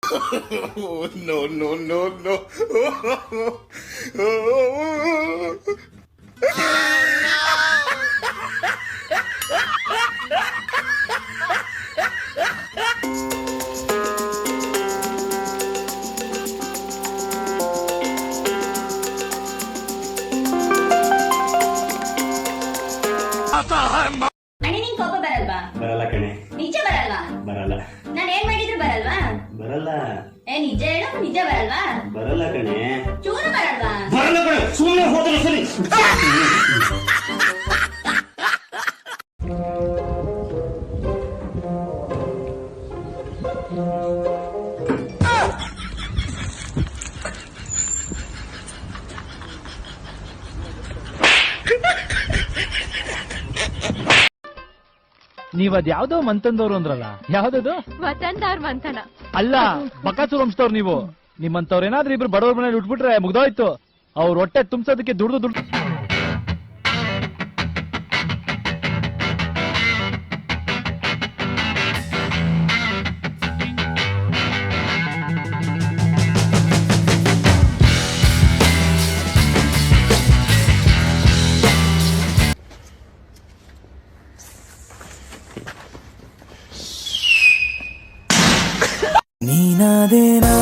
Oh, no, no, no, no. ಅಣ್ಣ ನಿಂಗೆ ಕೋಪ ಬರಲ್ವಾ? ಬರಲ್ಲ ಕಣೆ. ನಿಜ ಬರಲ್ವಾ? ಬರಲ್ಲ. ನಾನು ಏನ್ ಮಾಡಿದ್ರು ಬರಲ್ವಾ? ಬರಲ್ಲ. ನಿಜ ಹೇಳು, ನಿಜ ಬರಲ್ವಾ? ಬರಲ್ಲ ಕಣೆ. ಚೂರು ಬರಲ್ವಾ? ಬರಲ್ಲ ಕಣೆ. ಸುಮ್ಮನೆ ಹೋದ್ರೆ ಸರಿ. ನೀವ್ ಅದ್ ಯಾವ್ದೋ ಮಂತಂದವ್ರು ಅಂದ್ರಲ್ಲ, ಯಾವ್ದದು? ವತನ್ದಾರ್ ಮಂಥನ ಅಲ್ಲ, ಬಕಾಸೂರ್ ವಂಶದವ್ರು ನೀವು. ನಿಮ್ಮಂತವ್ರ ಏನಾದ್ರೂ ಇಬ್ರು ಬಡವ್ರ ಮನೇಲಿ ಉಟ್ಬಿಟ್ರೆ ಮುಗ್ದೋಯ್ತು. ಅವ್ರ ಹೊಟ್ಟೆ ತುಂಬಿಸೋದಕ್ಕೆ ದುಡ್ದು ನೀನಾದೇನಾ